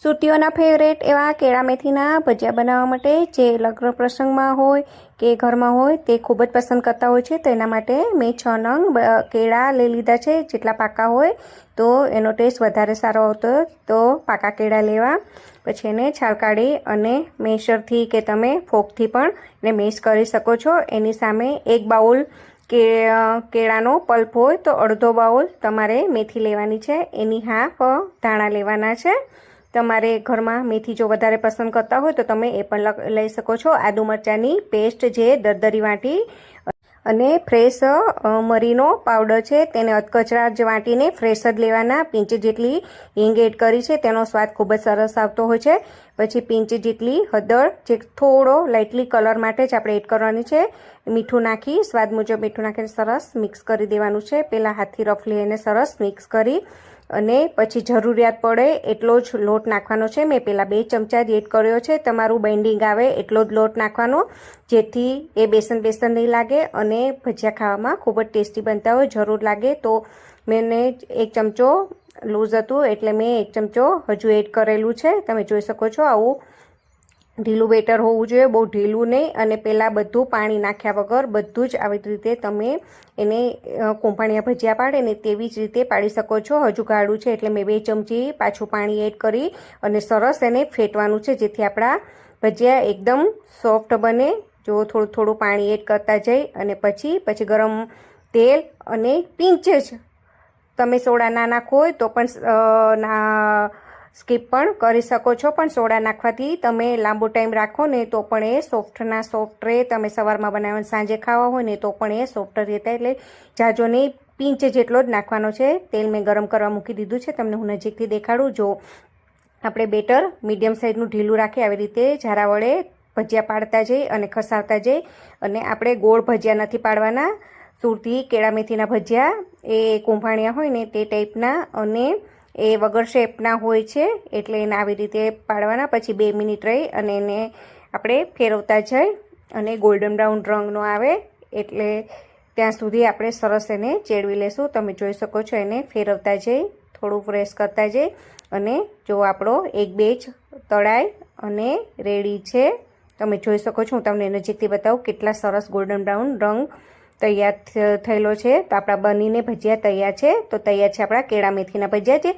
સુટીઓના favourite એવા કેળા મેથીના ભજીયા બનાવવા માટે જે લગ્ન પ્રસંગમાં હોય કે ઘરમાં હોય તે ખૂબ જ પસંદ કરતા હોય છે. તો એના માટે મેં 6 નંગ કેળા લઈ લીધા છે. જેટલા પાકા હોય તો એનો ટેસ્ટ વધારે સારો આવતો હોય તો પાકા કેળા લેવા. પછી એને છાલ કાઢી અને મેશરથી કે તમે ફોકથી પણ એને મેશ કરી શકો છો. એની સામે 1 બાઉલ કેળાનો પલ્પ હોય તો અડધો બાઉલ તમારે મેથી લેવાની છે. એની હાફ ધાણા લેવાના છે. તમારે ઘરમાં મેથી જો વધારે પસંદ કરતા હોય તો તમે એ પણ લઈ શકો છો. આદુ મરચાંની પેસ્ટ જે દરદરી વાટી અને ફ્રેશ મરીનો પાવડર છે તેને અધકચરા જ વાટીને ફ્રેશ જ લેવાના. પિંચ જેટલી હિંગ એડ કરી છે, તેનો સ્વાદ ખૂબ જ સરસ આવતો હોય છે. પછી પિંચ જેટલી હળદર, જે થોડો લાઇટલી કલર માટે જ આપણે એડ કરવાની છે. મીઠું નાખી સ્વાદ મુજબ મીઠું નાખીને સરસ મિક્સ કરી દેવાનું છે. પહેલાં હાથથી રફલી એને સરસ મિક્સ કરી અને પછી જરૂરિયાત પડે એટલો જ લોટ નાખવાનો છે. મેં પહેલાં 2 ચમચા જ એડ કર્યો છે. તમારું બાઇન્ડિંગ આવે એટલો જ લોટ નાખવાનો, જેથી એ બેસન નહીં લાગે અને ભજીયા ખાવામાં ખૂબ જ ટેસ્ટી બનતા હોય. જરૂર લાગે તો મેં 1 ચમચો લૂઝ હતું એટલે મેં 1 ચમચો હજુ એડ કરેલું છે. તમે જોઈ શકો છો આવું ઢીલું બેટર હોવું જોઈએ, બહુ ઢીલું નહીં. અને પહેલાં બધું પાણી નાખ્યા વગર બધું જ આવી રીતે તમે એને કોંફાણિયા ભજીયા પાડે ને તેવી જ રીતે પાડી શકો છો. હજુ ગાળું છે એટલે મેં 2 ચમચી પાછું પાણી એડ કરી અને સરસ એને ફેટવાનું છે, જેથી આપણા ભજીયા એકદમ સોફ્ટ બને. જો થોડું પાણી એડ કરતા જઈ અને પછી ગરમ તેલ અને પિંચ જ તમે સોડા ના નાખો હોય તો પણ સ્કીપ પણ કરી શકો છો. પણ સોડા નાખવાથી તમે લાંબો ટાઈમ રાખો ને તો પણ એ સોફ્ટના સોફ્ટ રહે. તમે સવારમાં બનાવીને સાંજે ખાવા હોય ને તો પણ એ સોફ્ટ રહેતા. એટલે જાજો નહીં, પિંચ જેટલો જ નાખવાનો છે. તેલ મેં ગરમ કરવા મૂકી દીધું છે. તમને હું નજીકથી દેખાડું. જો આપણે બેટર મીડિયમ સાઇઝનું ઢીલું રાખી આવી રીતે જારા વડે ભજીયા પાડતા જઈ અને ખસાવતા જઈ. અને આપણે ગોળ ભજીયા નથી પાડવાના. સુરતી કેળા મેથીના ભજીયા એ કોંફાણિયા હોય ને તે ટાઈપના અને એ વગર શેપના હોય છે. એટલે એને આવી રીતે પાડવાના. પછી 2 મિનિટ રહી અને એને આપણે ફેરવતા જઈ અને ગોલ્ડન બ્રાઉન રંગનો આવે એટલે ત્યાં સુધી આપણે સરસ એને ચેડવી લેશું. તમે જોઈ શકો છો એને ફેરવતા જઈ, થોડું પ્રેસ કરતા જઈ અને જો આપણો એક બેચ તળાઈ અને રેડી છે. તમે જોઈ શકો છો. હું તમને નજીકથી બતાવું કેટલા સરસ ગોલ્ડન બ્રાઉન રંગ તૈયાર થયેલો છે. તો આપણા બનીને ભજીયા તૈયાર છે. તો તૈયાર છે આપણા કેળા મેથીના ભજીયા. જે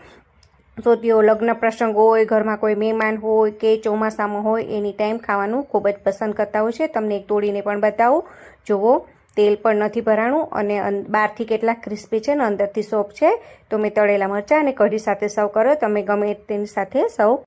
સોતીઓ લગ્ન પ્રસંગ હોય, ઘરમાં કોઈ મહેમાન હોય કે ચોમાસામાં હોય એની ટાઈમ ખાવાનું ખૂબ જ પસંદ કરતા હોય છે. તમને એક તોડીને પણ બતાવું. જુઓ, તેલ પણ નથી ભરાણું અને બહારથી કેટલા ક્રિસ્પી છે ને અંદરથી સોફ્ટ છે. તો મેં તળેલા મરચાં અને કઢી સાથે સર્વ કર્યો. તમે ગમે તેની સાથે સર્વ